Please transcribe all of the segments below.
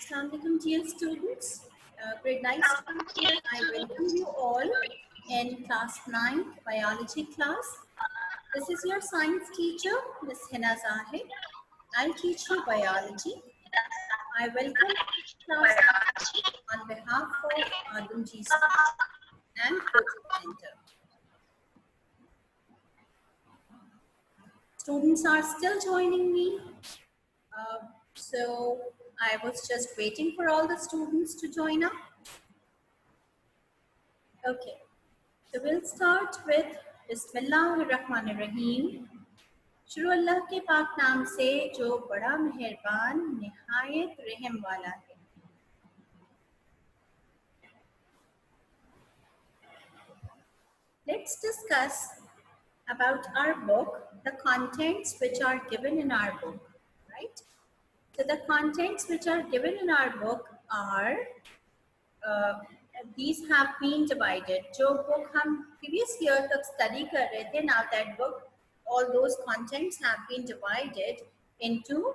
Assalamu alaikum dear students, grade 9 students. I welcome you all in class 9 biology class. This is your science teacher, Ms. Hina Zahid. I'll teach you biology. I welcome class on behalf of Adamji and Coaching Center. Students are still joining me. So I was just waiting for all the students to join up. Okay, so we'll start with Bismillahirrahmanirrahim. शुरू अल्लाह के पाक नाम से जो बड़ा मेहरबान निहायत रहम वाला है. Let's discuss about our book, the contents which are given in our book, right? So the contents which are given in our book are these have been divided. जो book हम previous year तक study कर रहे थे, now that book, all those contents have been divided into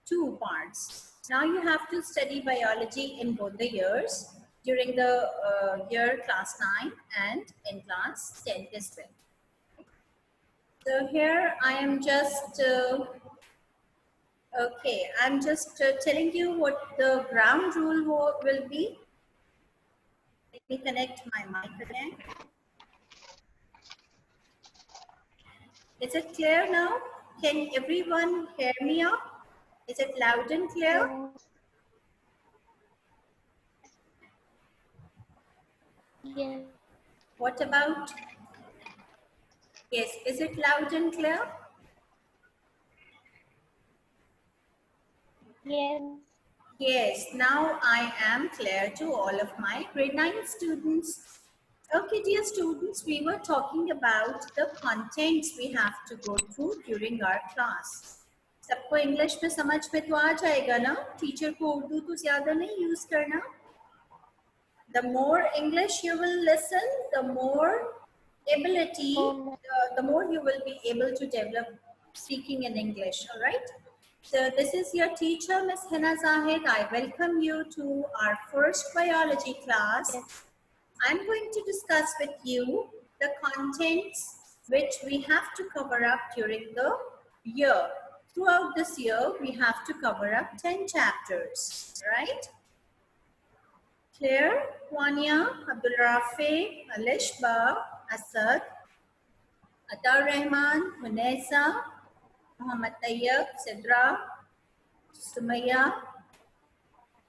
two parts. Now you have to study biology in both the years, during the year class 9 and in class 10 as well. So here I am just okay, I'm just telling you what the ground rule will be. Let me connect my mic again. Is it clear now? Can everyone hear me up? Is it loud and clear? Yes. What about? Yes, is it loud and clear? Yes. Yes, now I am clear to all of my grade 9 students. Okay, dear students, we were talking about the contents we have to go through during our class. सबको English में समझ में तो आ जाएगा ना? Teacher को उर्दू तो ज़्यादा नहीं यूज़ करना. The more English you will listen, the more ability, the more you will be able to develop speaking in English, all right? So this is your teacher, Ms. Hina Zahid. I welcome you to our first biology class. I'm going to discuss with you the contents which we have to cover up during the year. Throughout this year, we have to cover up 10 chapters, right? Claire, Wanya, Abdul Rafi, Alishba, Asad, Atar Rahman, Hunesa, Muhammad Tayyab, Sidra, Sumaya,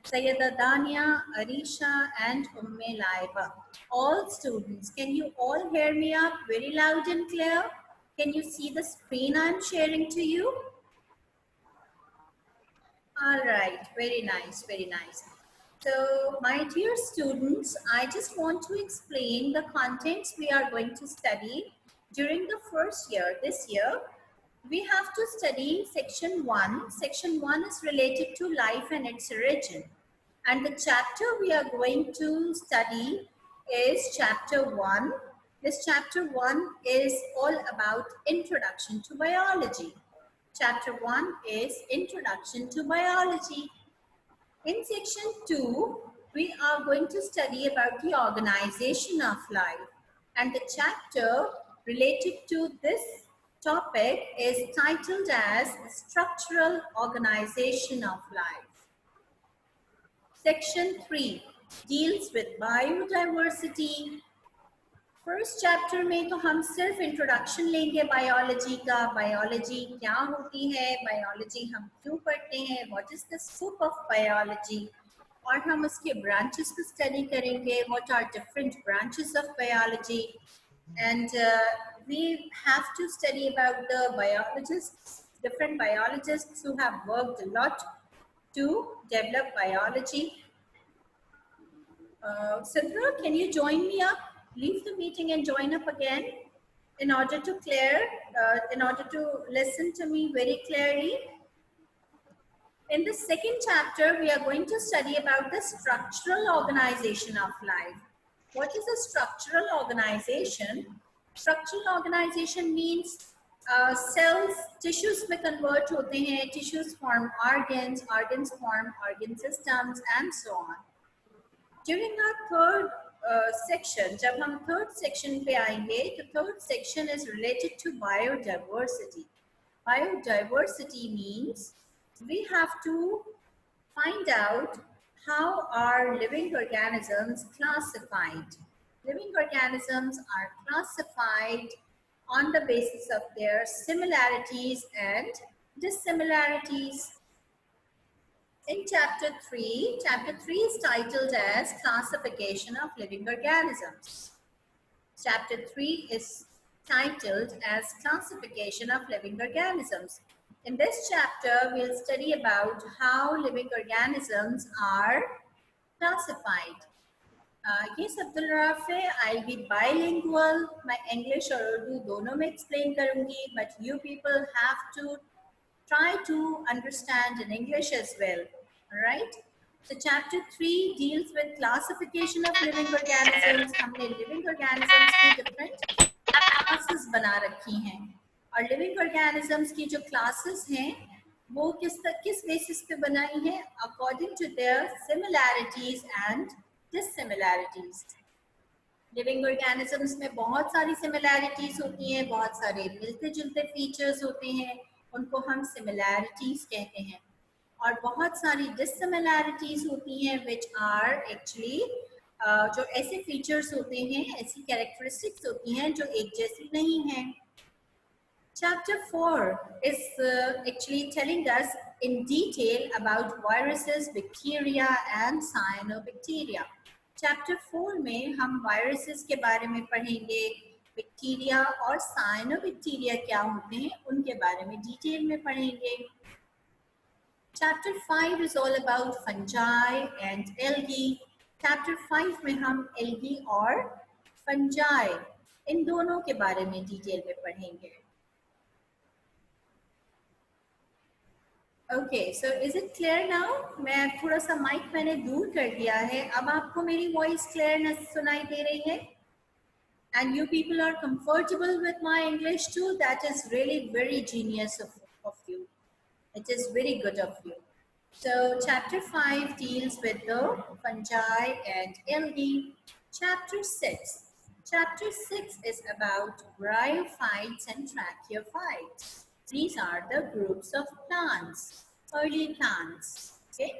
Sayyida Dania, Arisha, and Umme Laiba. All students, can you all hear me up very loud and clear? Can you see the screen I'm sharing to you? All right, very nice, very nice. So, my dear students, I just want to explain the contents we are going to study during the first year. This year, we have to study section 1. Section 1 is related to life and its origin. And the chapter we are going to study is chapter 1. This chapter 1 is all about introduction to biology. Chapter 1 is introduction to biology. In section 2, we are going to study about the organization of life. And the chapter related to this topic is titled as Structural Organization of Life. Section 3 deals with biodiversity. First chapter में तो हम सिर्फ introduction लेंगे biology का. Biology क्या होती है, biology हम क्यों पढ़ते हैं, what is the scope of biology, और हम उसके ब्रांचेस को स्टडी करेंगे, what are different branches of biology, and we have to study about the biologists, different biologists who have worked a lot to develop biology. Sidra, can you join me up? Leave the meeting and join up again in order to listen to me very clearly. In the second chapter, we are going to study about the structural organization of life. What is a structural organization? Structural organization means cells tissues में convert होते हैं, tissues form organs, organs form organ systems and so on. During our third section, जब हम third section पे आएंगे, तो third section is related to biodiversity. Biodiversity means we have to find out how are living organisms classified. Living organisms are classified on the basis of their similarities and dissimilarities. In chapter 3 is titled as Classification of Living Organisms. Chapter 3 is titled as Classification of Living Organisms. In this chapter, we'll study about how living organisms are classified. Yes, Abdul Rafi, I'll be bilingual. My English और Urdu दोनों में explain करूँगी, but you people have to try to understand in English as well. All right. So chapter 3 deals with classification of living organisms. हमने living organisms की different classes बना रखी हैं, और living organisms की जो classes हैं वो किस basis पे बनाई हैं? According to their similarities and dissimilarities. Living organisms में बहुत सारी सिमिलैरिटीज होती हैं, बहुत सारे मिलते जुलते फीचर्स होते हैं, उनको हम सिमिलैरिटीज कहते हैं, और बहुत सारी डिससिमिलैरिटीज होती हैं विच आर एक्चुअली जो ऐसे फीचर्स होते हैं, ऐसी कैरेक्टरिस्टिक्स होती हैं जो एक जैसी नहीं हैं. Chapter 4 is actually telling us in detail about viruses, bacteria and cyanobacteria. Chapter 4 में हम वायरसेस के बारे में पढ़ेंगे, बैक्टीरिया और साइनोबैक्टीरिया क्या होते हैं उनके बारे में डिटेल में पढ़ेंगे. Chapter 5 is all about fungi and algae. Chapter 5 में हम एल्गी और फंजाई इन दोनों के बारे में डिटेल में पढ़ेंगे. Okay, so is it clear now? मैं थोड़ा सा माइक मैंने दूर कर दिया है, अब आपको मेरी वॉइस क्लियर सुनाई दे रही है? And you people are comfortable with my English too. That is really very genius of you. It is very good of you. So chapter 5 deals with the fungi and algae. Chapter 6. Chapter 6 is about bryophytes and tracheophytes. These are the groups of plants, early plants. Okay,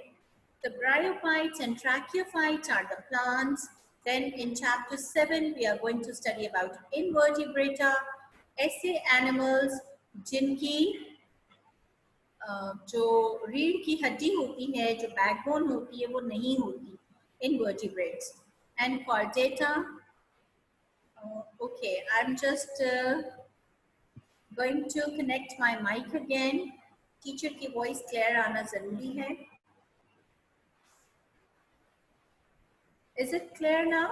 the bryophytes and tracheophytes are the plants. Then in chapter 7 we are going to study about invertebrata, ऐसे animals जिनकी जो रीढ़ की हड्डी होती है, जो backbone होती है, वो नहीं होती, invertebrates. And chordata. Okay, I'm just going to connect my mic again. Teacher की वॉइस क्लियर आना जरूरी है. Is it clear now?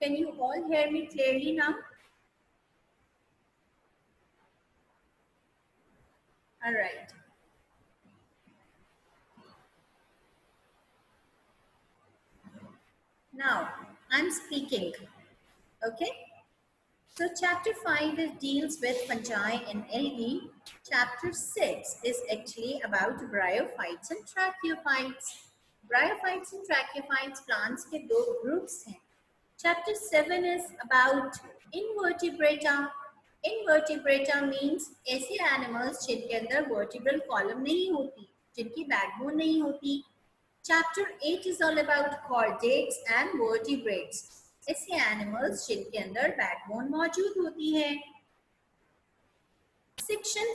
Can you all hear me clearly now? All right. Now I'm speaking. Okay. So chapter 5 deals with fungi and algae. Chapter 6 is actually about bryophytes and tracheophytes. Bryophytes and tracheophytes plants के दो groups हैं. Chapter 7 is about invertebrata. Invertebrata means ऐसे animals जिनके अंदर vertebral column नहीं होती, जिनकी backbone नहीं होती. Chapter 8 is all about chordates and vertebrates. ऐसे एनिमल्स जिनके अंदर बैकबोन मौजूद होती है. Section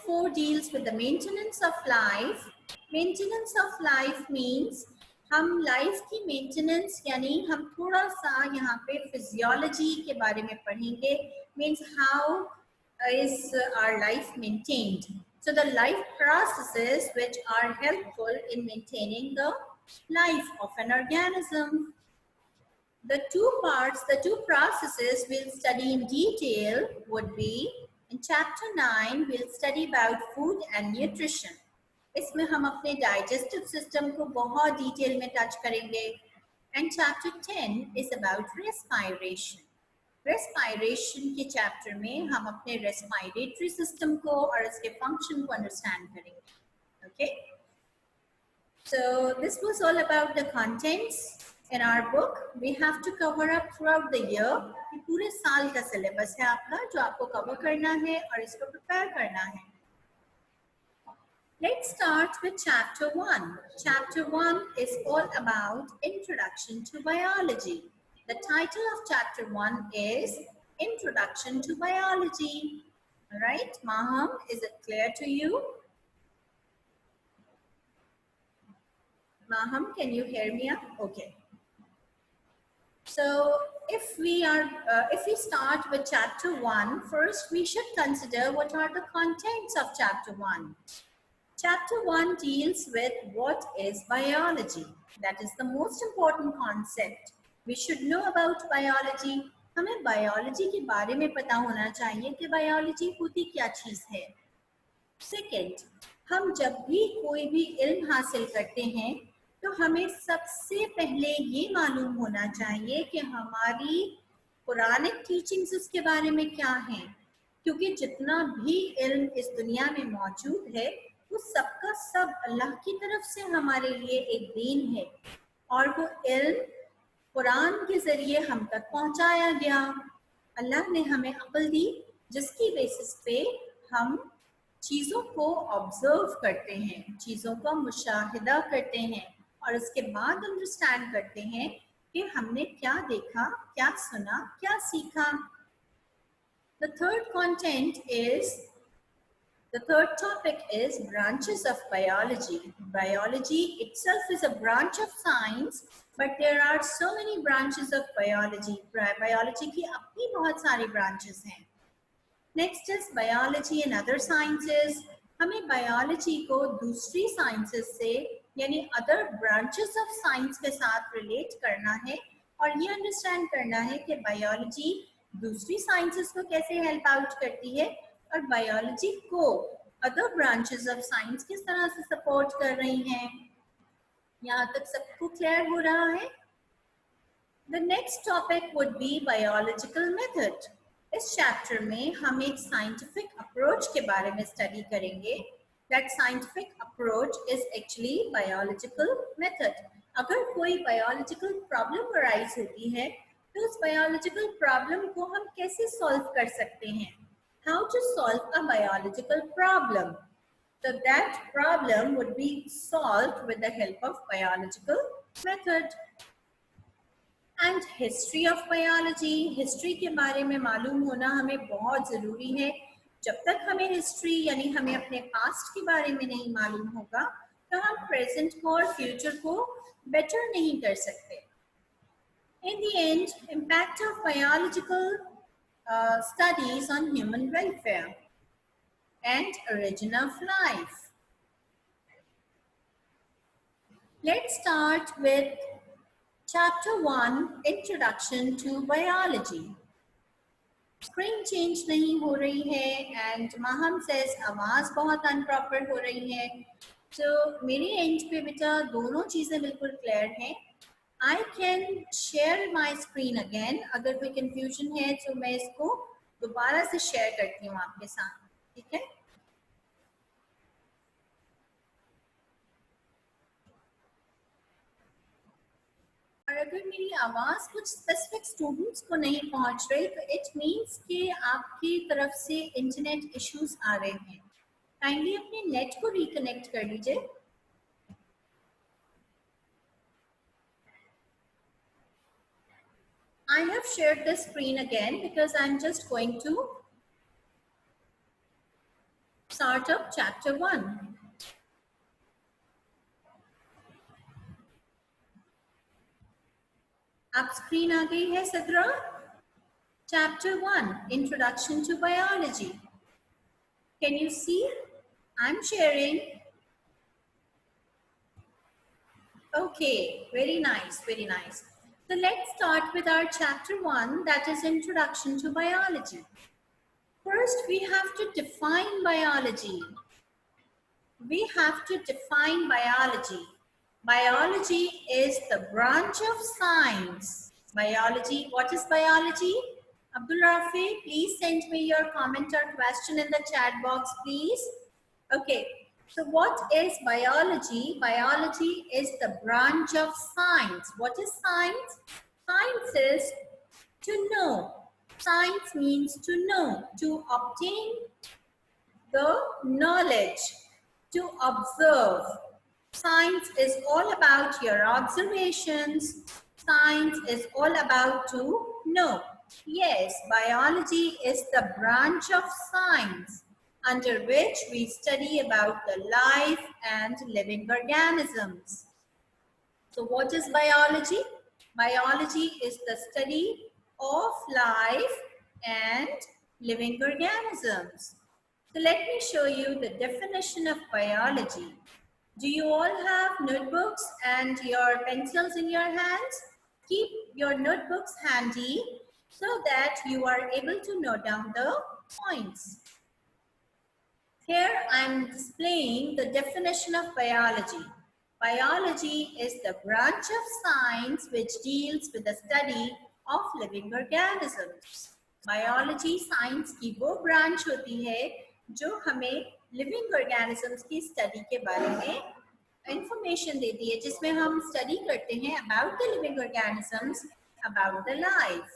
4 deals with the maintenance of life. Maintenance of life means हम लाइफ की मेंटेनेंस यानी हम थोड़ा सा यहाँ पे फिजियोलॉजी के बारे में पढ़ेंगे. Means how is our life maintained. So the life processes which are helpful in maintaining the life of an organism. The two processes we'll study in detail would be in chapter 9 we'll study about food and nutrition. इसमें हम अपने digestive system को बहुत detail में touch करेंगे. and chapter 10 is about respiration. Respiration के chapter में हम अपने respiratory system को और इसके function को understand करेंगे. Okay? So this was all about the contents in our book. We have to cover up throughout the year. ये पूरे साल का syllabus है आपका जो आपको cover करना है और इसको prepare करना है. Let's start with chapter 1. Chapter 1 is all about introduction to biology. The title of chapter 1 is Introduction to Biology. All right, Maham, is it clear to you? Maham, can you hear me? Okay. So if we start with chapter 1, first we should consider what are the contents of chapter 1. Chapter 1 deals with what is biology. That is the most important concept. We should know about biology. हमें biology के बारे में पता होना चाहिए कि biology होती क्या चीज़ है. Second, हम जब भी कोई भी इल्म हासिल करते हैं तो हमें सबसे पहले ये मालूम होना चाहिए कि हमारी पुरानिक टीचिंग्स उसके बारे में क्या हैं. क्योंकि जितना भी इल्म इस दुनिया में मौजूद है वो सबका सब अल्लाह की तरफ से हमारे लिए एक दीन है और वो इल्म कुरान के जरिए हम तक पहुंचाया गया. अल्लाह ने हमें अक्ल दी जिसकी बेसिस पे हम चीज़ों को ऑब्जर्व करते हैं, चीज़ों का मुशाहिदा करते हैं और उसके बाद अंडरस्टैंड करते हैं कि हमने क्या देखा, क्या सुना, क्या सीखा. The third topic is branches of biology. Biology itself is a branch of science, but there are so many branches of biology. Biology की अपनी बहुत सारी branches हैं. Next is biology and other sciences. हमें biology को दूसरी sciences से यानी other branches of science के साथ relate करना है और ये understand करना है कि biology दूसरी sciences को कैसे help out करती है और biology को other branches of science किस तरह से support कर रही हैं. यहाँ तक सबको clear हो रहा है? The next topic would be biological method. इस chapter में हम एक scientific approach के बारे में study करेंगे. That scientific approach is actually biological method. अगर कोई biological problem arise होती है तो उस biological problem को हम कैसे solve कर सकते हैं? How to solve a biological problem? So that problem would be solved with the help of biological method. And history of biology. History के बारे में मालूम होना हमें बहुत ज़रूरी है. जब तक हमें history यानी हमें अपने past के बारे में नहीं मालूम होगा तो हम present को और future को better नहीं कर सकते. In the end, impact of biological studies on human welfare and origin of life. Let's start with chapter 1, Introduction to Biology. Screen change नहीं हो रही है and Maham says आवाज़ बहुत unproper हो रही है. So मेरे end पे बेटा दोनों चीज़ें बिल्कुल clear हैं. I can share my screen again. अगर कोई confusion है तो मैं इसको दोबारा से share करती हूँ आपके साथ. ठीक है? और अगर मेरी आवाज़ कुछ स्पेसिफिक स्टूडेंट्स को नहीं पहुंच रही तो इट मीन्स कि आपकी तरफ से इंटरनेट इश्यूज आ रहे हैं. काइंडली अपने नेट को रिकनेक्ट कर लीजिए. I have shared the screen again because I'm just going to start up chapter 1. आप स्क्रीन आ गई है सदरा? Chapter 1, Introduction to Biology. Can you see? I'm sharing. Okay, very nice, very nice. So let's start with our chapter 1, that is Introduction to Biology. First, we have to define biology. We have to define biology. Biology is the branch of science. Biology, what is biology? Abdul Rafi, please send me your comment or question in the chat box, please. Okay, so what is biology? Biology is the branch of science. What is science? Science is to know. Science means to know, to obtain the knowledge, to observe. Science is all about your observations. Science is all about to know. Yes, biology is the branch of science under which we study about the life and living organisms. So what is biology? Biology is the study of life and living organisms. So let me show you the definition of biology. Do you all have notebooks and your pencils in your hands? Keep your notebooks handy so that you are able to note down the points. Here I am displaying the definition of biology. Biology is the branch of science which deals with the study of living organisms. Biology science की वो branch होती है जो हमें living organisms की study के बारे में information देती है, जिसमें हम study करते हैं about the living organisms, about the life.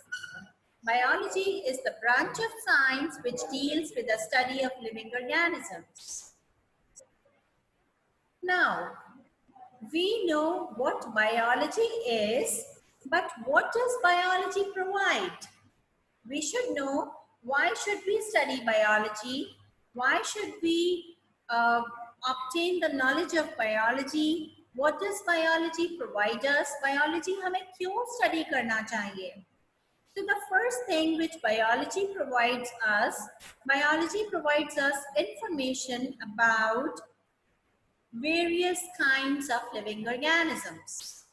Biology is the branch of science which deals with the study of living organisms. Now, we know what biology is, but what does biology provide? We should know why should we study biology? Why should we obtain the knowledge of biology? What does biology provide us? Biology हमें क्यों study करना चाहिए? So the first thing which biology provides us information about various kinds of living organisms.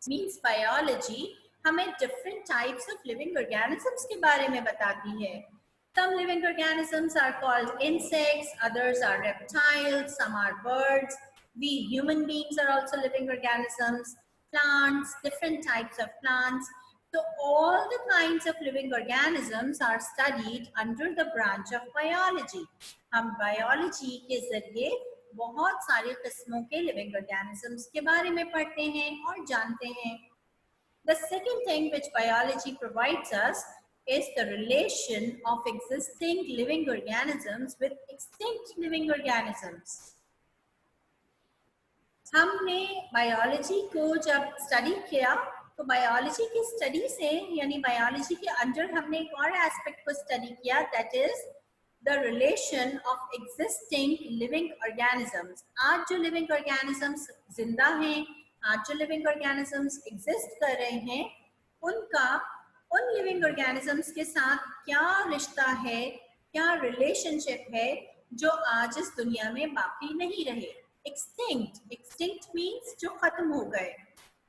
Means biology हमें different types of living organisms के बारे में बताती है. Some living organisms are called insects, others are reptiles, some are birds. We human beings are also living organisms, plants, different types of plants. So all the kinds of living organisms are studied under the branch of biology. हम biology के जरिए बहुत सारे किस्मों के living organisms के बारे में पढ़ते हैं और जानते हैं. The second thing which biology provides us is the relation of existing living organisms with extinct living organisms. हमने बायोलॉजी को जब स्टडी किया तो बायोलॉजी की स्टडी से यानी बायोलॉजी के अंदर हमने एक और एस्पेक्ट को स्टडी किया, that is the relation of existing living organisms. आज जो लिविंग ऑर्गेनिजम्स जिंदा हैं, आज जो लिविंग ऑर्गेनिजम्स एग्जिस्ट कर रहे हैं, उनका उन लिविंग ऑर्गेनिजम्स के साथ क्या रिश्ता है, क्या रिलेशनशिप है जो आज इस दुनिया में बाकी नहीं रहे. एक्सटिंक्ट मीन्स जो खत्म हो गए,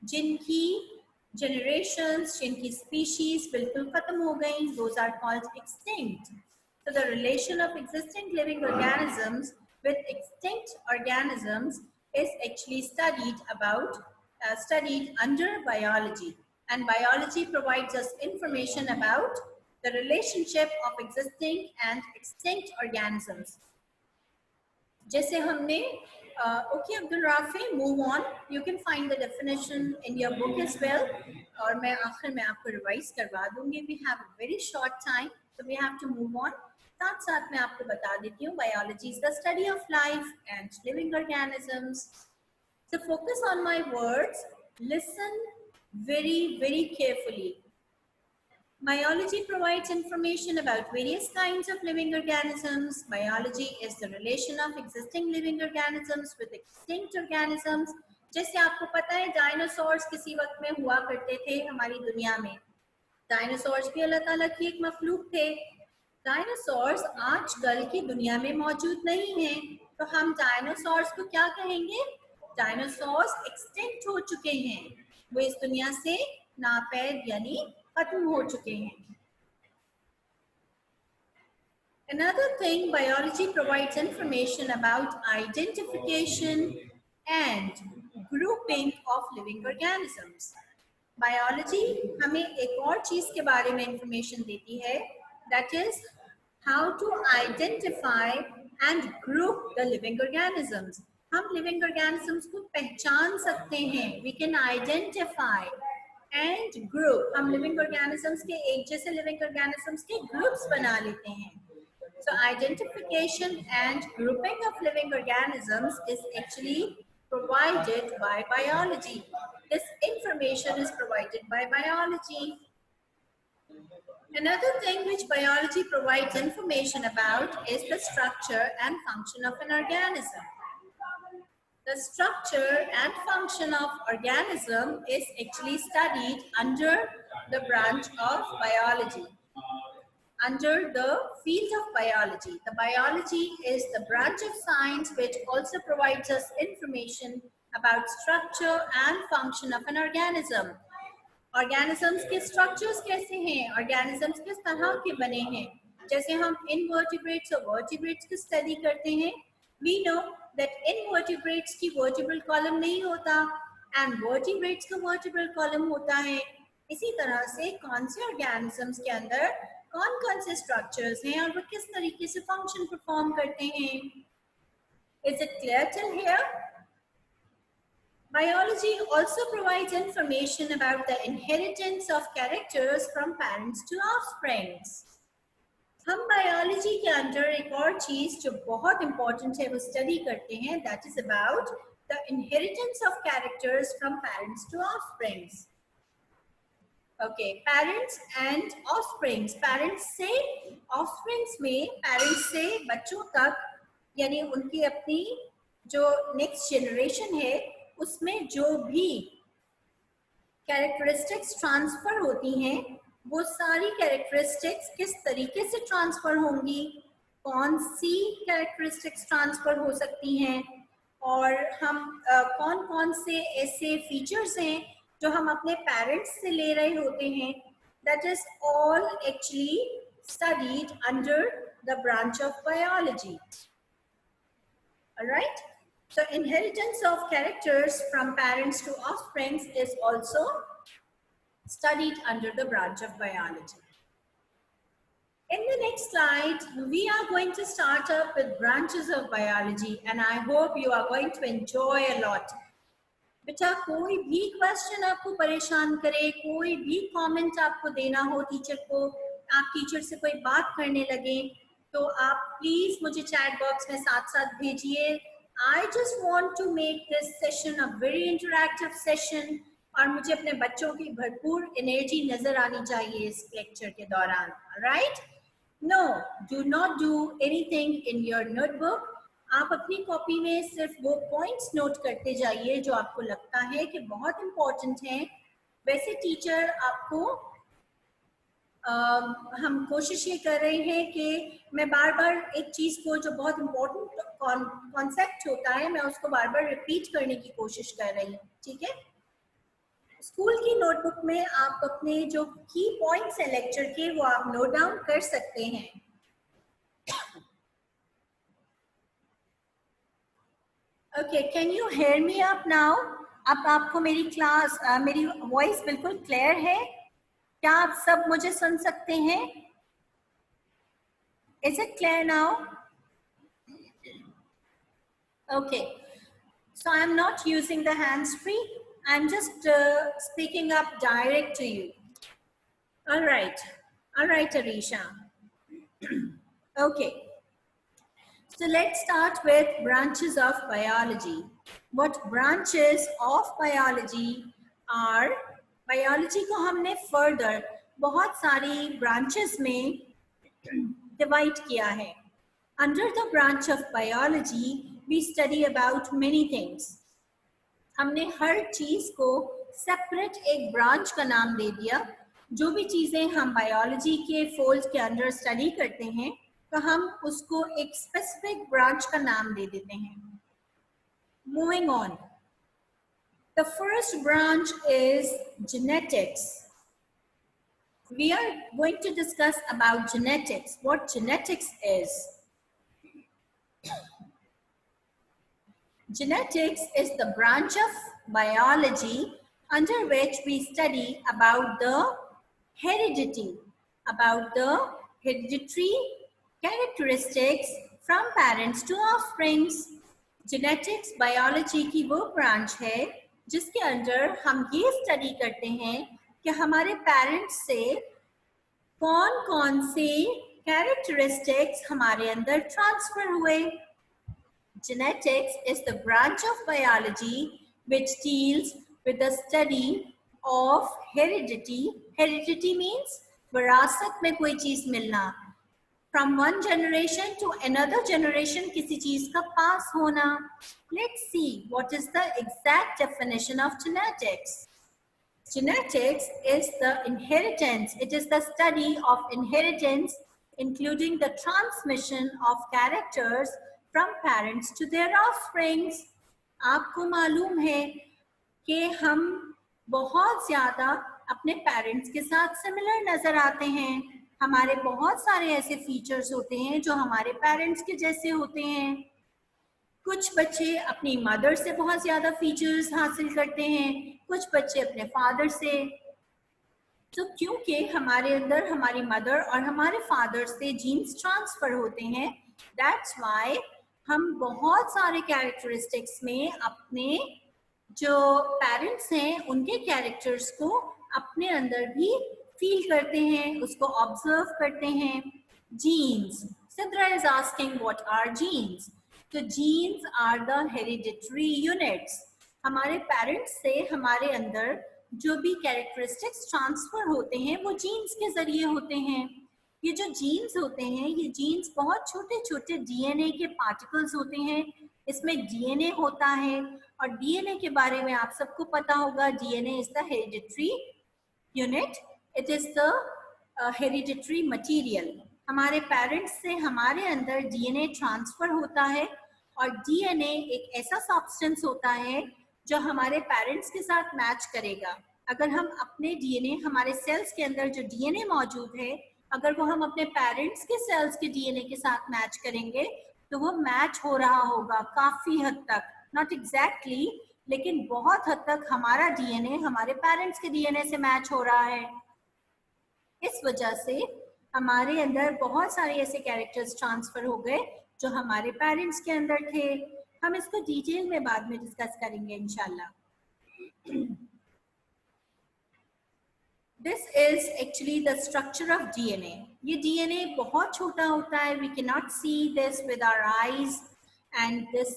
जिनकी generations, जिनकी species बिल्कुल खत्म हो गई, those are called extinct. So the relation of existing living organisms with extinct organisms is actually studied under biology, and biology provides us information about the relationship of existing and extinct organisms. जैसे हमने okay Abdul Rafi, move on, you can find the definition in your book as well, और मैं आखिर में आपको revise करवा दूंगी. We have a very short time, so we have to move on. साथ साथ मैं आपको बता देती हूँ, biology is the study of life and living organisms. So focus on my words, listen very carefully. Biology provides information about various kinds of living organisms. Biology is the relation of existing living organisms with extinct organisms. जैसे आपको पता है dinosaurs किसी वक्त में हुआ करते थे हमारी दुनिया में. डायनासोर्स भी अल्लाह ताला की एक मखलूक थे. डायनासोर्स आजकल की दुनिया में मौजूद नहीं हैं, तो हम डायनासोर्स को क्या कहेंगे? डायनासोर्स एक्सटिंक्ट हो चुके हैं, वो इस दुनिया से नापैद यानी खत्म हो चुके हैं. Another thing, biology provides information about identification and grouping of living organisms. Biology हमें एक और चीज के बारे में इंफॉर्मेशन देती है, that is how to identify and group the living organisms. हम लिविंग ऑर्गेनिजम्स को पहचान सकते हैं. We can identify and group. हम लिविंग ऑर्गेनिजम्स के एक जैसे लिविंग ऑर्गेनिजम्स के ग्रुप्स बना लेते हैं. So identification and grouping of living organisms is actually provided by biology. This information is provided by biology. Another thing which biology provides information about is the structure and function of an organism. The structure and function of organism is actually studied under the branch of biology. Under the field of biology. The biology is the branch of science which also provides us information about structure and function of an organism. Organisms के structures कैसे हैं? Organisms किस तरह के बने हैं? जैसे हम invertebrates और vertebrates की study करते हैं, we know that invertebrates की vertebral column नहीं होता and vertebrates का vertebral column होता है. इसी तरह से कौन से organisms के अंदर कौन-कौन से structures हैं और वो किस तरीके से function perform करते हैं? Is it clear till here? Biology also provides information about the inheritance of characters from parents to offsprings. हम biology के अंदर एक और चीज जो बहुत important है वो study करते हैं, that is about the inheritance of characters from parents to offsprings. Okay, parents and offsprings. Parents से offsprings में parents से बच्चों तक यानी उनकी अपनी जो next generation है उसमें जो भी characteristics transfer होती हैं वो सारी characteristics किस तरीके से transfer होंगी, कौन सी characteristics transfer हो सकती हैं और हम कौन-कौन से ऐसे features हैं जो हम अपने पेरेंट्स से ले रहे होते हैं, that is all actually studied under the branch of biology. All right, so inheritance of characters from parents to offsprings is also studied under the branch of biology. In the next slide, we are going to start up with branches of biology and I hope you are going to enjoy a lot. बेटा कोई भी question आपको परेशान करे, कोई भी comment आपको देना हो टीचर को, आप टीचर से कोई बात करने लगे तो आप प्लीज मुझे चैट बॉक्स में साथ साथ भेजिए. I just want to make this session a very interactive session और मुझे अपने बच्चों की भरपूर एनर्जी नजर आनी चाहिए इस लेक्चर के दौरान. Right? No, do not do anything in your notebook. आप अपनी कॉपी में सिर्फ वो पॉइंट्स नोट करते जाइए जो आपको लगता है कि बहुत इम्पोर्टेंट हैं. वैसे टीचर आपको हम कोशिश ये कर रहे हैं कि मैं बार बार एक चीज़ को जो बहुत इम्पोर्टेंट कॉन्सेप्ट होता है मैं उसको बार बार रिपीट करने की कोशिश कर रही हूँ. ठीक है? स्कूल की नोटबुक में आप अपने जो की पॉइंट्स हैं लेक्चर के वो आप नोट डाउन कर सकते हैं. Okay, can you hear me up now? अब आपको मेरी क्लास मेरी वॉइस बिल्कुल क्लियर है? क्या आप सब मुझे सुन सकते हैं? Is it clear now? Okay, so I'm not using the hands-free. I'm just speaking up direct to you. All right, Arisha. Okay. So let's start with branches of biology. What branches of biology are? Biology को हमने further बहुत सारी branches में divide किया है. Under the branch of biology, we study about many things. हमने हर चीज को separate एक branch का नाम दे दिया. जो भी चीजें हम biology के fold के अंदर study करते हैं तो हम उसको एक स्पेसिफिक ब्रांच का नाम दे देते हैं. Moving on, the first branch is genetics. We are going to discuss about genetics. What genetics is. Genetics is the branch of biology under which we study about the heredity, about the hereditary characteristics from parents to offsprings. Genetics biology की वो branch है जिसके अंदर हम ये study करते हैं कि हमारे पेरेंट्स से कौन कौन से कैरेक्टरिस्टिक्स हमारे अंदर ट्रांसफर हुए. Genetics is the branch of biology which deals with the study of heredity. Heredity means विरासत में कोई चीज मिलना. From one generation to another generation किसी चीज का पास होना. Let's see what is the exact definition of genetics. Genetics is the inheritance. It is the study of inheritance, including the transmission of characters from parents to their offsprings. आपको मालूम है कि हम बहुत ज़्यादा अपने पेरेंट्स के साथ सिमिलर नज़र आते हैं. हमारे बहुत सारे ऐसे फीचर्स होते हैं जो हमारे पेरेंट्स के जैसे होते हैं. कुछ बच्चे अपनी मदर से बहुत ज़्यादा फीचर्स हासिल करते हैं, कुछ बच्चे अपने फादर से. तो क्योंकि हमारे अंदर हमारी मदर और हमारे फादर से जीन्स ट्रांसफर होते हैं, दैट्स व्हाई हम बहुत सारे कैरेक्टरिस्टिक्स में अपने जो पेरेंट्स हैं उनके कैरेक्टर्स को अपने अंदर भी फील करते हैं, उसको ऑब्जर्व करते हैं. Jeans. Sidra is asking what are genes? तो genes are the hereditary units. हमारे पेरेंट्स से हमारे अंदर जो भी कैरेक्टरिस्टिक्स ट्रांसफर होते हैं वो जीन्स के जरिए होते हैं. ये जो जीन्स होते हैं, ये जीन्स बहुत छोटे छोटे डीएनए के पार्टिकल्स होते हैं. इसमें डीएनए होता है और डीएनए के बारे में आप सबको पता होगा. DNA is the hereditary unit. It is the hereditary material. हमारे पेरेंट्स से हमारे अंदर डीएनए ट्रांसफर होता है और डीएनए एक ऐसा सब्सटेंस होता है जो हमारे पेरेंट्स के साथ मैच करेगा. अगर हम अपने डीएनए, हमारे सेल्स के अंदर जो डीएनए मौजूद है, अगर वो हम अपने पेरेंट्स के सेल्स के डीएनए के साथ मैच करेंगे तो वो मैच हो रहा होगा काफी हद तक. नॉट एग्जैक्टली, लेकिन बहुत हद तक हमारा डीएनए हमारे पेरेंट्स के डीएनए से मैच हो रहा है. इस वजह से हमारे अंदर बहुत सारे ऐसे कैरेक्टर्स ट्रांसफर हो गए जो हमारे पेरेंट्स के अंदर थे. हम इसको डिटेल में बाद में डिस्कस करेंगे इंशाल्लाह. This is actually the structure of DNA. ये DNA बहुत छोटा होता है. We cannot see this with our eyes, and this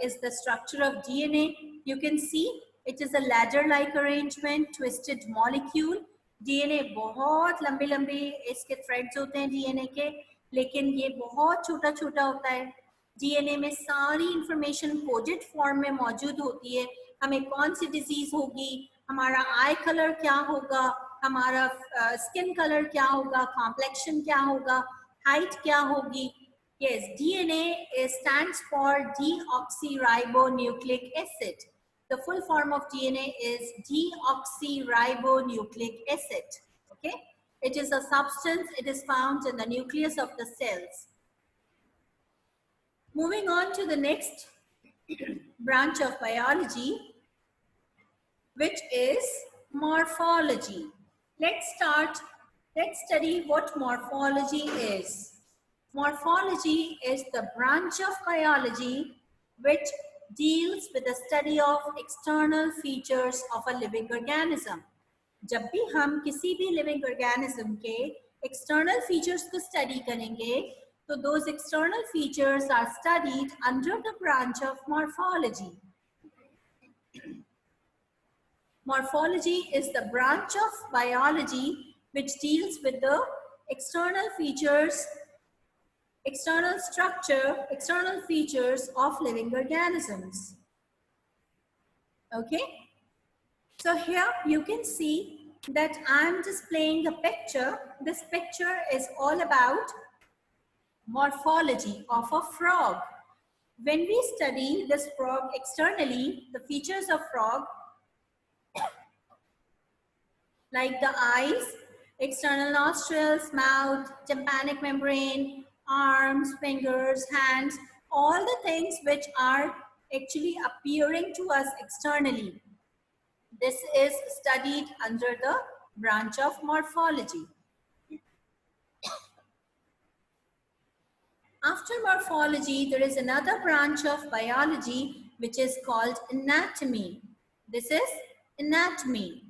is the structure of DNA. You can see it is a ladder-like arrangement, twisted molecule. DNA बहुत लंबे लंबे इसके threads होते हैं DNA के, लेकिन ये बहुत छोटा छोटा होता है. DNA में सारी इंफॉर्मेशन कोडेड फॉर्म में मौजूद होती है. हमें कौन सी डिजीज होगी, हमारा आई कलर क्या होगा, हमारा स्किन कलर क्या होगा, कॉम्प्लेक्शन क्या होगा, हाइट क्या होगी. Yes, DNA stands for deoxyribonucleic acid. The full form of DNA is deoxyribonucleic acid. Okay, it is a substance. It is found in the nucleus of the cells. Moving on to the next branch of biology, which is morphology. Let's study what morphology is. Morphology is the branch of biology which deals with the study of external features of a living organism. जब भी हम किसी भी living organism के external features को study करेंगे, तो those external features are studied under the branch of morphology. Morphology is the branch of biology which deals with the external features, external structure, external features of living organisms. Okay, so here you can see that I am displaying a picture. This picture is all about morphology of a frog. When we study this frog externally, the features of frog like the eyes, external nostrils, mouth, tympanic membrane, arms, fingers, hands, all the things which are actually appearing to us externally. This is studied under the branch of morphology. After morphology, there is another branch of biology which is called anatomy. This is anatomy.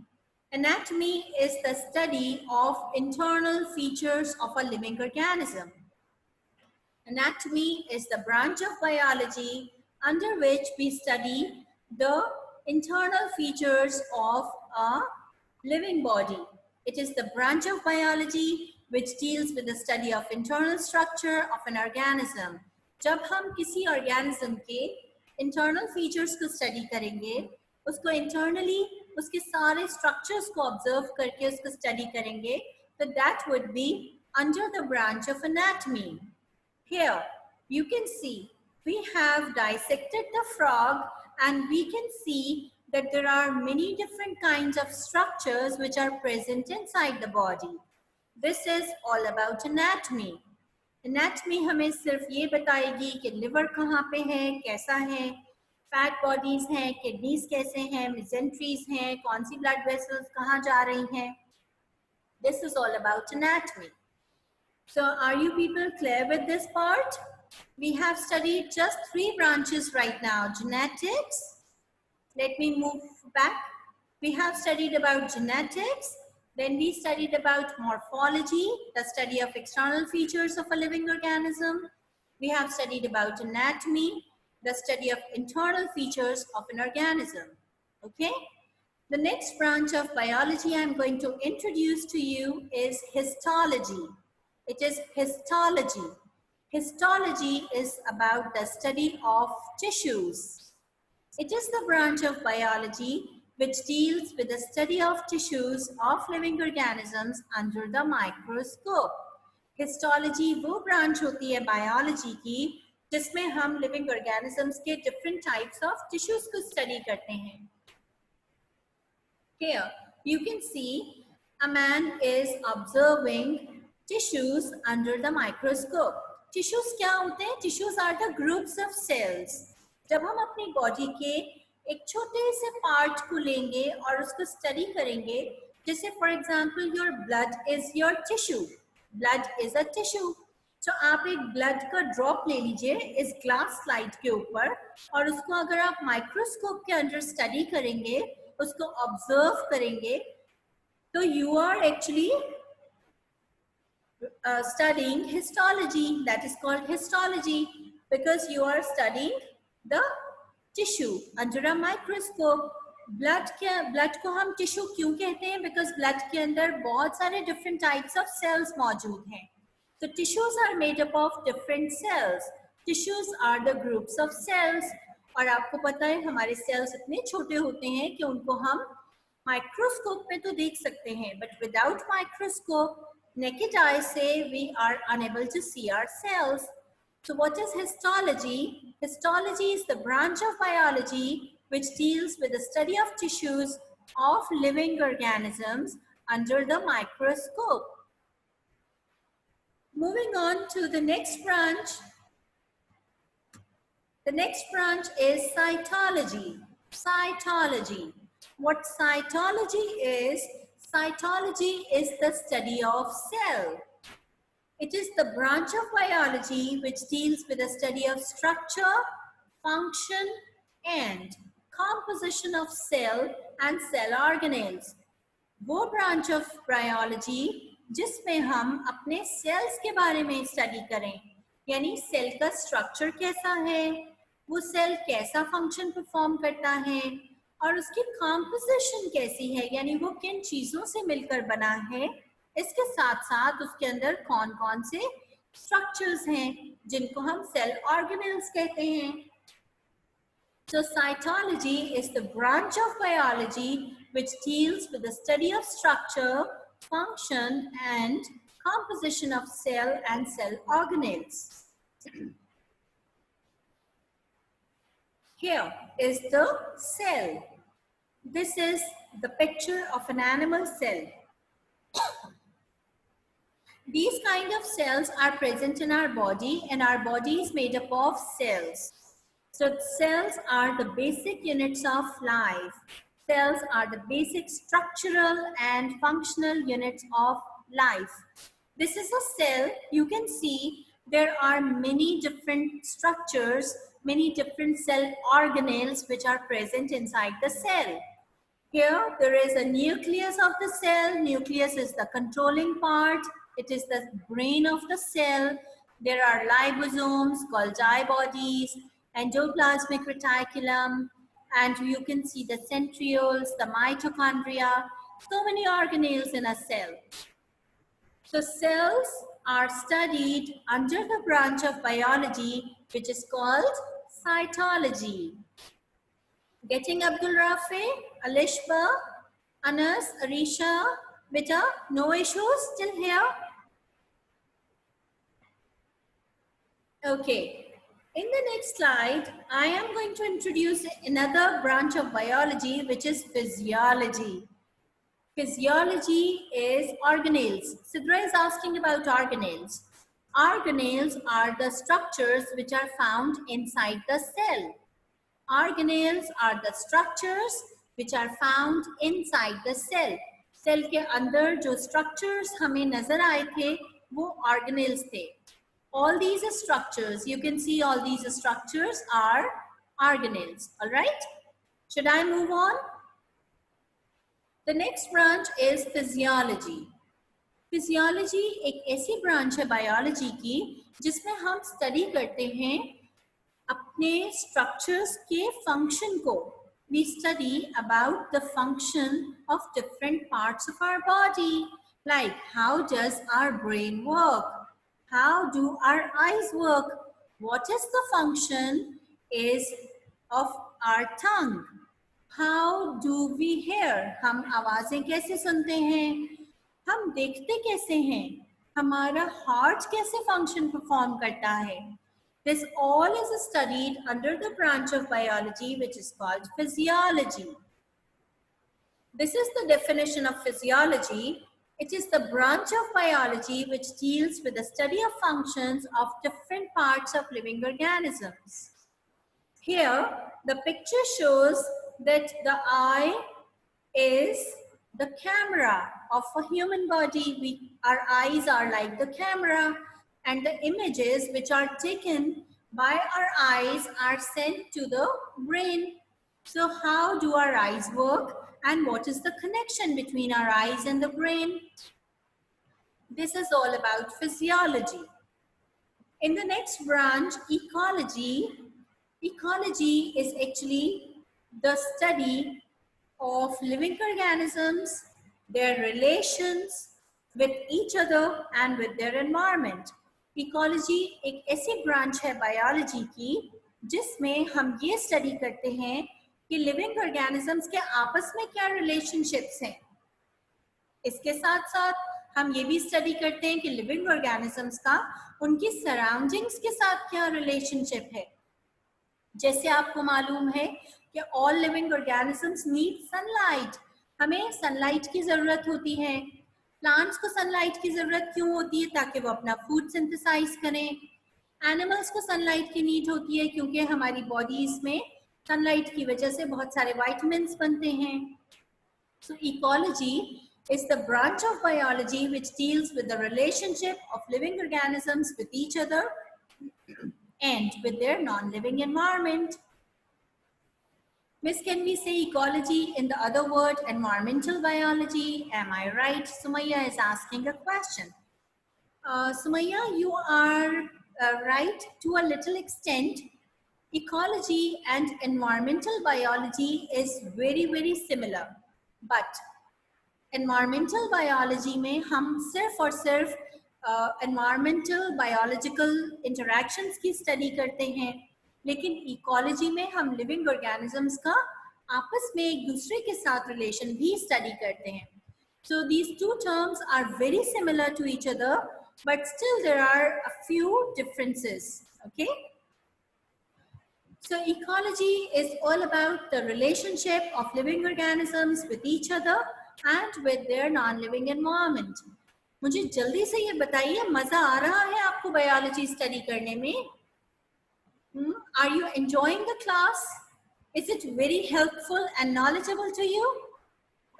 Anatomy is the study of internal features of a living organism. Anatomy is the branch of biology under which we study the internal features of a living body. It is the branch of biology which deals with the study of internal structure of an organism. जब हम किसी organism के internal features को study करेंगे, उसको internally उसके सारे structures को observe करके उसको study करेंगे, तो that would be under the branch of anatomy. Here you can see we have dissected the frog and we can see that there are many different kinds of structures which are present inside the body. This is all about anatomy. Anatomy हमें सिर्फ ये बताएगी कि liver कहाँ पे है, कैसा है, fat bodies हैं, kidneys कैसे हैं, mesenteries हैं, कौन सी blood vessels कहाँ जा रही हैं. This is all about anatomy. So are you people clear with this part? We have studied just 3 branches right now. Genetics. Let me move back. We have studied about genetics. Then we studied about morphology, the study of external features of a living organism. We have studied about anatomy, the study of internal features of an organism. Okay? The next branch of biology I'm going to introduce to you is histology. It is histology. Histology is about the study of tissues. It is the branch of biology which deals with the study of tissues of living organisms under the microscope. Histology वो branch होती है biology की जिसमें हम living organisms के different types of tissues को study करते हैं. Here you can see a man is observing tissues under the microscope. Tissues क्या होते हैं? Tissues are the groups of cells. जब हम अपनी body के एक छोटे से part को लेंगे और उसको study करेंगे, जैसे for example your blood is your tissue. Blood is a tissue. तो आप एक blood का drop ले लीजिए इस glass slide के ऊपर और उसको अगर आप microscope के अंदर study करेंगे, उसको observe करेंगे, तो you are actually studying histology. That is called histology because you are studying the tissue under a microscope. Blood को हम tissue क्यों कहते हैं? Because blood के अंदर बहुत सारे different types of cells मौजूद हैं. So tissues are made up of different cells. Tissues are the groups of cells. और आपको पता है हमारे cells इतने छोटे होते हैं कि उनको हम microscope में तो देख सकते हैं, but without microscope, naked eye से we are unable to see our cells. So what is histology? Histology is the branch of biology which deals with the study of tissues of living organisms under the microscope. Moving on to the next branch. The next branch is cytology. Cytology. What cytology is the study of cell. It is the branch of biology which deals with the study of structure, function, and composition of cell and cell organelles. वो branch of biology जिसमें हम अपने cells के बारे में study करें, यानी cell का structure कैसा है, वो cell कैसा function perform करता है, और उसकी composition कैसी है, यानी वो किन चीजों से मिलकर बना है, इसके साथ साथ उसके अंदर कौन कौन से structures हैं जिनको हम cell organelles कहते हैं. So cytology is the branch of biology which deals with the study of structure, function, and composition of cell and cell organelles. Here is the cell. This is the picture of an animal cell. These kind of cells are present in our body, and our body is made up of cells. So cells are the basic units of life. Cells are the basic structural and functional units of life. This is a cell. You can see there are many different structures, many different cell organelles which are present inside the cell. Here, there is a nucleus of the cell. Nucleus is the controlling part. It is the brain of the cell. There are ribosomes, Golgi bodies, endoplasmic reticulum, and you can see the centrioles, the mitochondria, so many organelles in a cell. So cells are studied under the branch of biology, which is called cytology. Getting Abdul Rafi, Alishba, Anas, Arisha, beta, no issues still here? Okay. In the next slide, I am going to introduce another branch of biology, which is physiology. Physiology is organelles. Sidra is asking about organelles. Organelles are the structures which are found inside the cell. Organelles are the structures which are found inside the cell. Cell के अंदर जो structures हमें नजर आए थे, वो organelles थे. All these structures, you can see all these structures are organelles. All right? Should I move on? The next branch is physiology. Physiology एक ऐसी branch है biology की जिसमें हम study करते हैं अपने structures के function को. We study about the function of different parts of our body, like how does our brain work, how do our eyes work, what is the function is of our tongue, how do we hear, हम आवाजें कैसे सुनते हैं, हम देखते कैसे हैं, हमारा heart कैसे function perform करता है. This all is studied under the branch of biology which is called physiology. This is the definition of physiology. It is the branch of biology which deals with the study of functions of different parts of living organisms. Here, the picture shows that the eye is the camera of a human body. Our eyes are like the camera, and the images which are taken by our eyes are sent to the brain. So how do our eyes work, and what is the connection between our eyes and the brain? This is all about physiology. In the next branch, ecology. Ecology is actually the study of living organisms, their relations with each other and with their environment. Ecology एक ऐसी branch है biology की जिसमें हम ये study करते हैं कि living organisms के आपस में क्या relationships हैं. इसके साथ साथ हम ये भी study करते हैं कि living organisms का उनकी surroundings के साथ क्या relationship है. जैसे आपको मालूम है कि all living organisms need sunlight. हमें sunlight की ज़रूरत होती है. प्लांट्स को सनलाइट की जरूरत क्यों होती है? ताकि वो अपना फूड सिंथेसाइज करें. एनिमल्स को सनलाइट की नीड होती है क्योंकि हमारी बॉडीज में सनलाइट की वजह से बहुत सारे विटामिन्स बनते हैं. सो ecology is the branch of biology which deals with the relationship of living organisms with each other and with their non-living environment. Miss, can we say ecology in the other word, environmental biology? Am I right? Sumaya is asking a question. Sumaya, you are right to a little extent. Ecology and environmental biology is very, very similar. But environmental biology में हम सिर्फ और सिर्फ environmental biological interactions की study करते हैं. लेकिन ecology में हम लिविंग ऑर्गेनिजम्स का आपस में एक दूसरे के साथ रिलेशन भी स्टडी करते हैं. So these two terms are very similar to each other, but still there are a few differences. Okay, so ecology is all about the relationship of living organisms with each other and with their non living environment. मुझे जल्दी से ये बताइए, मजा आ रहा है आपको biology study करने में? Are you enjoying the class? Is it very helpful and knowledgeable to you?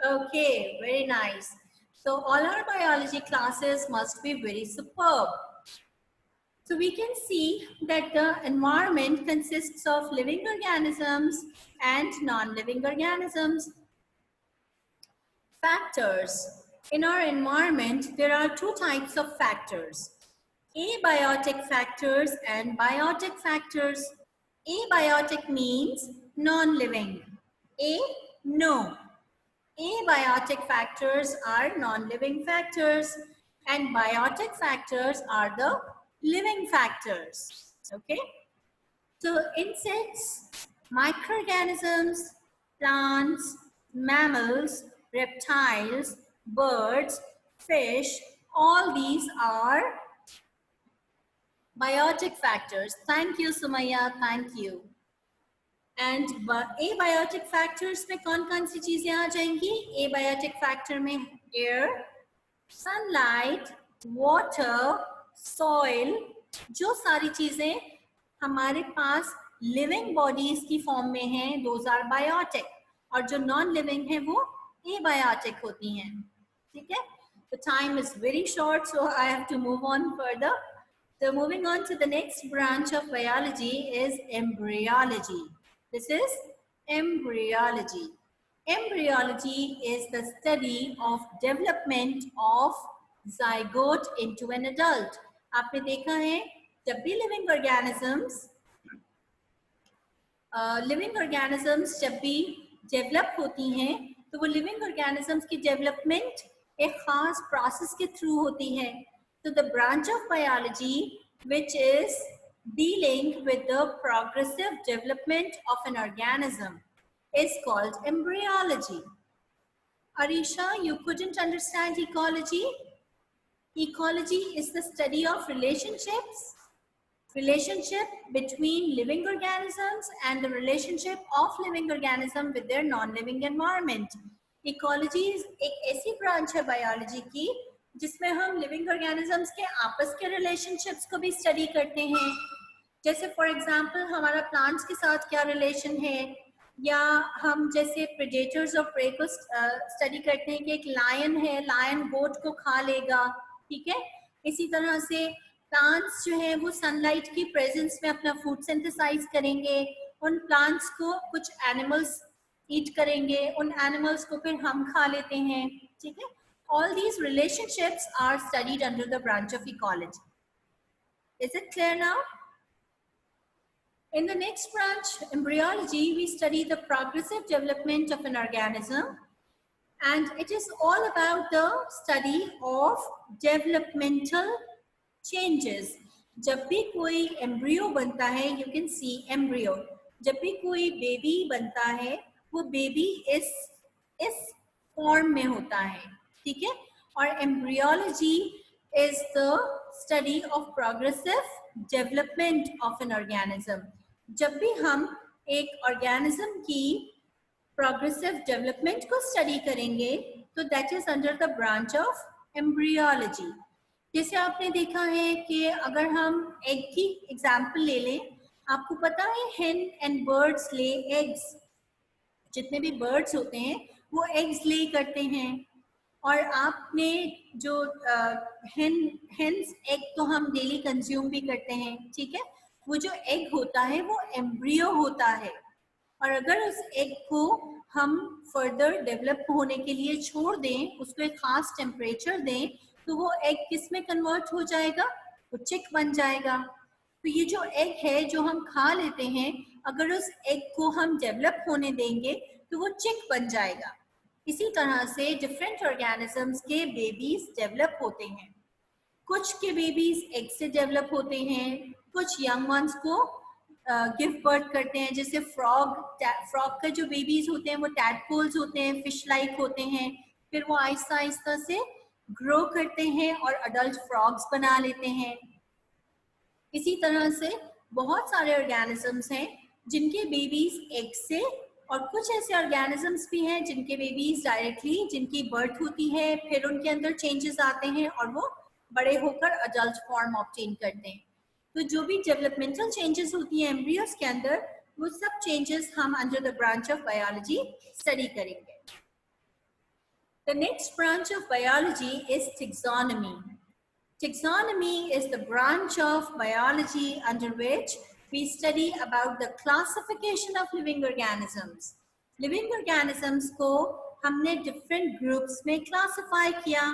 Okay, very nice. So all our biology classes must be very superb. So we can see that the environment consists of living organisms and non-living organisms. Factors. In our environment, there are two types of factors: abiotic factors and biotic factors. Abiotic means non-living. A, no. Abiotic factors are non-living factors and biotic factors are the living factors. Okay? So insects, microorganisms, plants, mammals, reptiles, birds, fish, all these are biotic factors. Thank you, Sumaya. Thank you. And abiotic factors में कौन-कौन सी चीजें आ जाएंगी? Abiotic factor में air, sunlight, water, soil, जो सारी चीजें हमारे पास living bodies की फॉर्म में हैं, those are biotic, और जो नॉन लिविंग है वो abiotic होती हैं. ठीक है? The time is very short, so I have to move on further. So moving on to the next branch of biology is embryology. This is embryology. Embryology is the study of development of zygote into an adult. आपने देखा है जब भी living organisms जब भी develop होती हैं तो वो लिविंग ऑर्गेनिजम्स की डेवलपमेंट एक खास प्रोसेस के थ्रू होती है. So the branch of biology which is dealing with the progressive development of an organism is called embryology. Arisha, you couldn't understand ecology? Ecology is the study of relationship between living organisms and the relationship of living organism with their non-living environment. Ecology is एक ऐसी branch है biology की जिसमें हम living organisms के आपस के relationships को भी स्टडी करते हैं. जैसे फॉर एग्जांपल हमारा प्लांट्स के साथ क्या रिलेशन है, या हम जैसे प्रेडेटर्स और प्रे को स्टडी करते हैं कि एक लायन है, लायन गोट को खा लेगा. ठीक है? इसी तरह से प्लांट्स जो है वो सनलाइट की प्रेजेंस में अपना फूड सिंथेसाइज करेंगे, उन प्लांट्स को कुछ एनिमल्स ईट करेंगे, उन एनिमल्स को फिर हम खा लेते हैं. ठीक है? All these relationships are studied under the branch of ecology. Is it clear now? In the next branch, embryology, we study the progressive development of an organism, and it is all about the study of developmental changes. जब भी कोई embryo बनता है, you can see embryo. जब भी कोई baby बनता है, वो baby इस form में होता है. ठीक है? और embryology is the study of progressive development of an organism. जब भी हम एक organism की progressive development को study करेंगे तो that is under the branch of embryology. जैसे आपने देखा है कि अगर हम egg की example ले लें, आपको पता है hen and birds lay eggs. जितने भी birds होते हैं वो eggs lay करते हैं. और आपने जो हेन्स एग तो हम डेली कंज्यूम भी करते हैं. ठीक है? वो जो एग होता है वो एम्ब्रियो होता है, और अगर उस एग को हम फर्दर डेवलप होने के लिए छोड़ दें, उसको एक खास टेम्परेचर दें, तो वो एग किस में कन्वर्ट हो जाएगा? वो चिक बन जाएगा. तो ये जो एग है जो हम खा लेते हैं, अगर उस एग को हम डेवलप होने देंगे तो वो चिक बन जाएगा. इसी तरह से डिफरेंट ऑर्गेनिजम्स के बेबीज डेवलप होते हैं. कुछ के बेबीज एग से डेवलप होते हैं, कुछ यंग वंस को गिव बर्थ करते हैं. जैसे फ्रॉग का जो बेबीज होते हैं वो टैडपोल्स होते हैं, फिश लाइक होते हैं. फिर वो आहिस्ता आहिस्ता से ग्रो करते हैं और अडल्ट फ्रॉग्स बना लेते हैं. इसी तरह से बहुत सारे ऑर्गेनिजम्स हैं जिनके बेबीज एग से, और कुछ ऐसे ऑर्गेनिजम्स भी हैं जिनके बेबीज डायरेक्टली जिनकी बर्थ होती है, फिर उनके अंदर चेंजेस आते हैं और वो बड़े होकर अडल्ट फॉर्म ऑब्टेन करते हैं. तो जो भी डेवलपमेंटल चेंजेस होती हैं एम्ब्रियोस के अंदर, वो सब चेंजेस हम under the branch of biology study करेंगे. The next branch of biology is taxonomy. Taxonomy is the branch of biology under which we study about the classification of living organisms. Living organisms को हमने different groups में classify किया.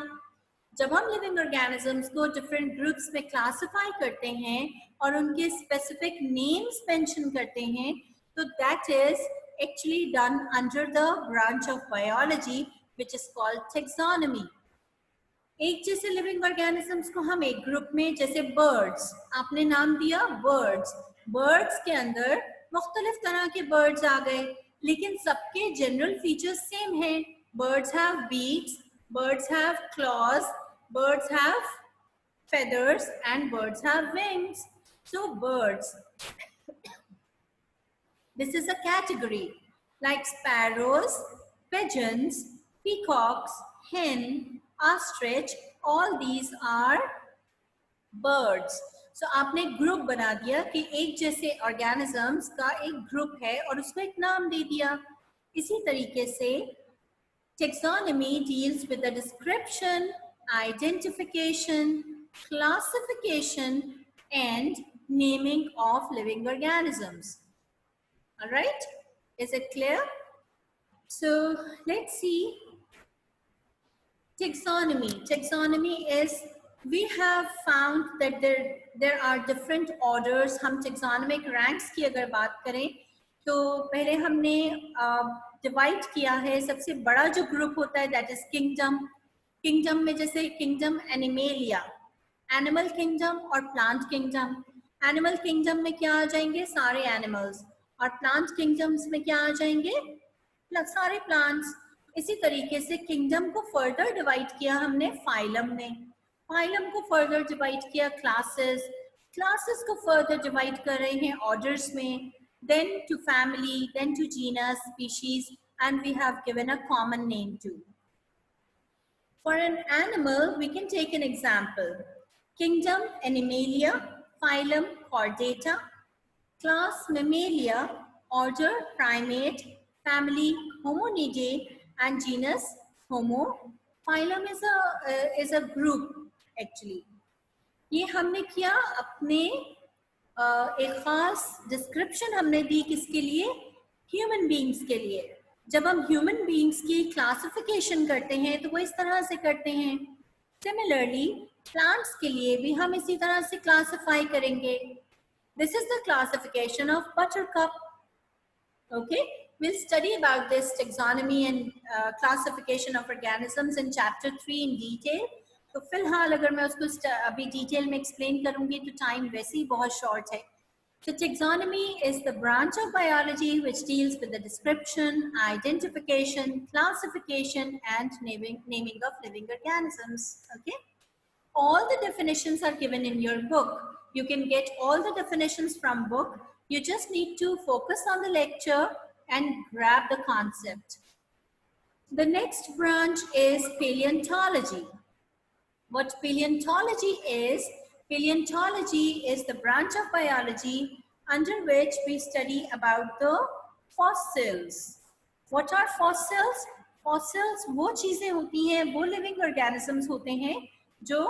जब हम living organisms को different groups में classify करते हैं और उनके स्पेसिफिक नेम्स मेंशन करते हैं, तो that is actually done under the branch of biology which is called taxonomy. एक जैसे लिविंग ऑर्गेनिजम्स को हम एक ग्रुप में, जैसे बर्ड्स, आपने नाम दिया बर्ड्स, बर्ड्स के अंदर मुख्तलिफ तरह के बर्ड्स आ गए, लेकिन सबके जनरल फीचर्स सेम है. Birds have beaks, birds have claws, birds have feathers, and birds have wings. So birds, this is a category like sparrows, pigeons, peacocks, hen, ostrich, all these are birds. So आपने group बना दिया कि एक जैसे organisms का एक group है और उसको एक नाम दे दिया. इसी तरीके से taxonomy deals with the description, identification, classification, and naming of living organisms. All right? Is it clear? So let's see. Taxonomy. Taxonomy is, we have found that there are different orders. हम taxonomic ranks की अगर बात करें तो पहले हमने divide किया है. सबसे बड़ा जो ग्रुप होता है दैट इज किंगडम. किंगडम में जैसे किंगडम एनिमेलिया, एनिमल किंगडम और प्लांट किंगडम. एनिमल किंगडम में क्या आ जाएंगे? सारे एनिमल्स. और प्लांट किंगडम्स में क्या आ जाएंगे? सारे प्लांट्स. इसी तरीके से किंगडम को फर्दर डिवाइड किया हमने फाइलम में. फाइलम को फर्दर डिवाइड किया क्लासेस. क्लासेस को फर्दर डिवाइड कर रहे हैं ऑर्डर्स में, then to family, then to genus, species, and we have given a common name too. For an animal, we can take an example. Kingdom Animalia, phylum Chordata, class Mammalia, order Primate, family Hominidae, and genus Homo. Phylum is a group actually. ये हमने किया अपने एक खास description हमने दी किसके लिए? Human beings के लिए. जब हम ह्यूमन बीइंग्स की क्लासिफिकेशन करते हैं तो वो इस तरह से करते हैं. सिमिलरली प्लांट्स के लिए भी हम इसी तरह से क्लासिफाई करेंगे. This is the classification of buttercup. Okay, we'll study about this taxonomy and classification of organisms in chapter 3 in detail. तो फिलहाल अगर मैं उसको अभी डिटेल में एक्सप्लेन करूंगी तो टाइम वैसे ही बहुत शॉर्ट है. So taxonomy is the branch of biology which deals with the description, identification, classification, and naming of living organisms. Okay, all the definitions are given in your book. You can get all the definitions from book. You just need to focus on the lecture and grab the concept. The next branch is paleontology. What paleontology is the branch of biology under which we study about the fossils. What are fossils? Fossils वो चीजें होती हैं, वो living organisms होते हैं जो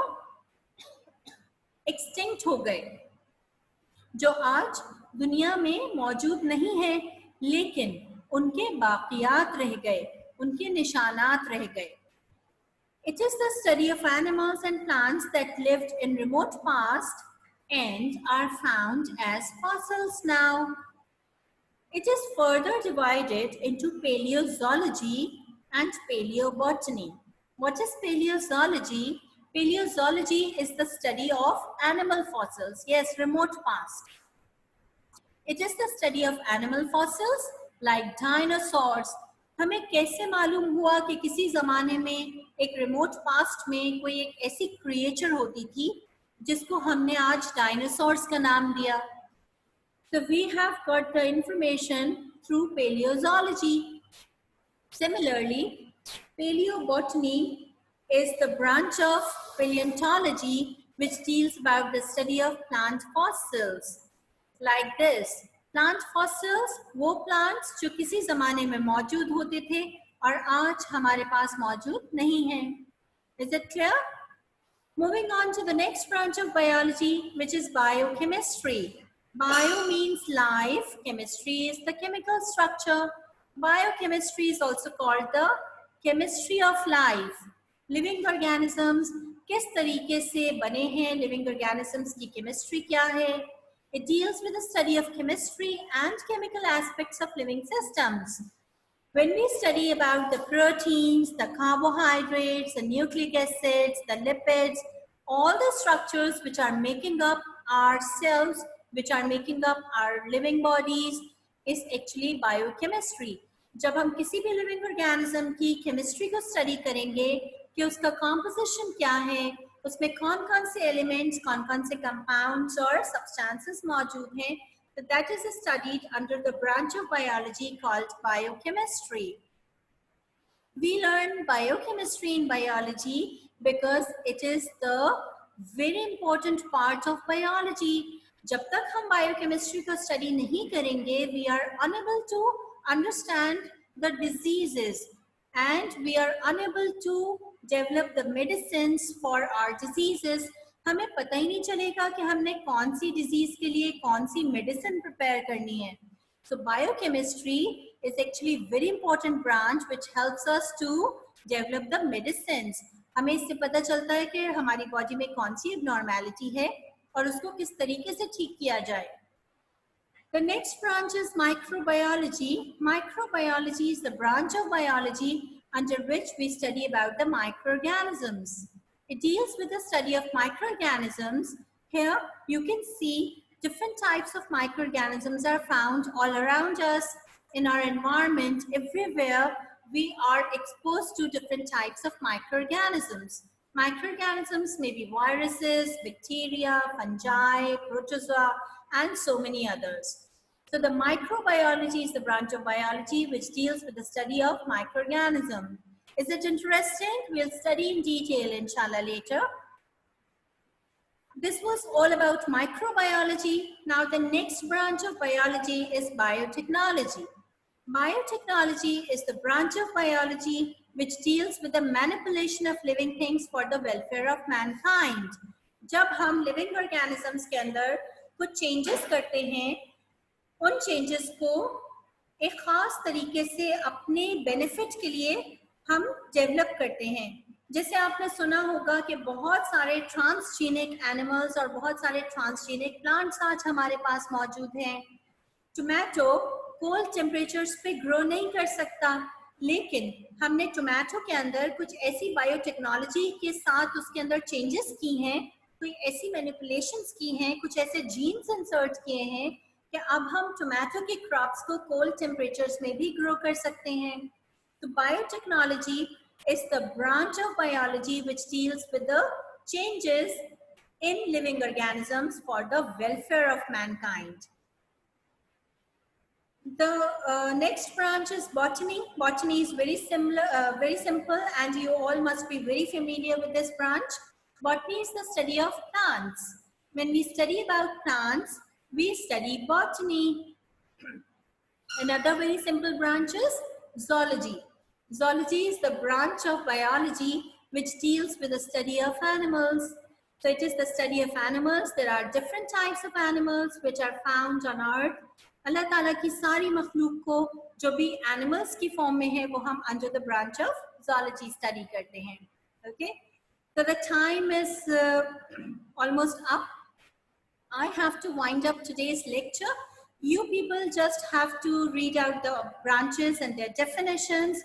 extinct हो गए, जो आज दुनिया में मौजूद नहीं है, लेकिन उनके बाकियात रह गए, उनके निशानात रह गए. It is the study of animals and plants that lived in remote past and are found as fossils now. It is further divided into paleozoology and paleobotany. What is paleozoology? Paleozoology is the study of animal fossils. Yes, remote past. It is the study of animal fossils like dinosaurs. हमें कैसे मालूम हुआ कि किसी जमाने में एक remote past में कोई एक ऐसी क्रिएचर होती थी जिसको हमने आज डायनासोर्स का नाम दिया? So we have got the information through paleozoology. Similarly, paleobotany is the branch of paleontology which deals about the study of plant fossils. Like this, plant fossils वो plants जो किसी ज़माने में मौजूद होते थे और आज हमारे पास मौजूद नहीं हैं. Is it clear? Moving on to the next branch of biology, which is biochemistry. Bio means life, chemistry is the chemical structure. Biochemistry is also called the chemistry of life. Living organisms किस तरीके से बने हैं, living organisms की chemistry क्या है? It deals with the study of chemistry and chemical aspects of living systems. When we study about the proteins, the carbohydrates, the nucleic acids, the lipids, all the structures which are making up our cells, which are making up our living bodies, is actually biochemistry. जब हम किसी भी living organism की chemistry को study करेंगे कि उसका composition क्या है, उसमें कौन-कौन से elements, कौन-कौन से compounds और substances मौजूद हैं, so that is studied under the branch of biology called biochemistry. We learn biochemistry in biology because it is the very important part of biology. जब तक हम biochemistry को study नहीं करेंगे, we are unable to understand the diseases and we are unable to develop the medicines for our diseases. हमें पता ही नहीं चलेगा कि हमने कौन सी डिजीज के लिए कौन सी मेडिसिन प्रिपेयर करनी है. So biochemistry is actually a very important branch which helps us to develop the medicines. हमें इससे पता चलता है कि हमारी बॉडी में कौन सी abnormality है और उसको किस तरीके से ठीक किया जाए. The next branch is microbiology. Microbiology is the branch of biology under which we study about the microorganisms. It deals with the study of microorganisms. Here you can see different types of microorganisms are found all around us in our environment. Everywhere we are exposed to different types of microorganisms. Microorganisms may be viruses, bacteria, fungi, protozoa, and so many others. So the microbiology is the branch of biology which deals with the study of microorganisms. Is it interesting? We'll study in detail, inshallah, later. This was all about microbiology. Now the next branch of biology is biotechnology. Biotechnology is the branch of biology which deals with the manipulation of living things for the welfare of mankind. जब हम living organisms के अंदर कुछ changes करते हैं, उन changes को एक खास तरीके से अपने benefit के लिए हम डेवलप करते हैं. जैसे आपने सुना होगा कि बहुत सारे ट्रांसजेनिक एनिमल्स और बहुत सारे ट्रांसजेनिक प्लांट्स आज हमारे पास मौजूद हैं. टोमेटो कोल्ड टेम्परेचर्स पे ग्रो नहीं कर सकता, लेकिन हमने टोमेटो के अंदर कुछ ऐसी बायोटेक्नोलॉजी के साथ उसके अंदर चेंजेस की हैं, कोई ऐसी मैनिपुलेशंस की हैं, कुछ ऐसे जीन्स इंसर्ट किए हैं कि अब हम टोमेटो के क्रॉप्स को कोल्ड टेम्परेचर्स में भी ग्रो कर सकते हैं. So biotechnology is the branch of biology which deals with the changes in living organisms for the welfare of mankind. The next branch is botany. Botany is very similar, very simple, and you all must be very familiar with this branch. Botany is the study of plants. When we study about plants, we study botany. Another very simple branch is zoology. Zoology is the branch of biology which deals with the study of animals. So it is the study of animals. There are different types of animals which are found on earth. Allah Ta'ala की सारी मखलूक को जो भी animals की form में है वो हम under the branch of zoology study करते हैं. Okay? So the time is almost up. I have to wind up today's lecture. You people just have to read out the branches and their definitions.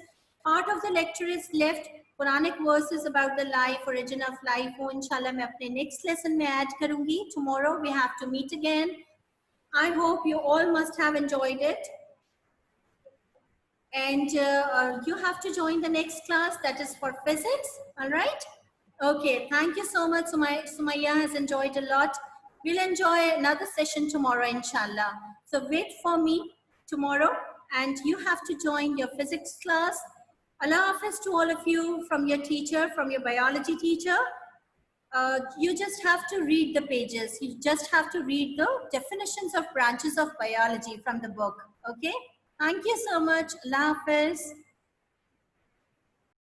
Part of the lecture is left. Quranic verses about the life, origin of life, wo inshallah मैं अपने next lesson में add करूँगी. Tomorrow we have to meet again. I hope you all must have enjoyed it. And you have to join the next class, that is for physics. All right? Okay, thank you so much. Sumaya has enjoyed a lot. We'll enjoy another session tomorrow, inshallah. So wait for me tomorrow, and you have to join your physics class. Allah Hafiz to all of you from your teacher, from your biology teacher. You just have to read the pages. You just have to read the definitions of branches of biology from the book. Okay. Thank you so much. Allah Hafiz.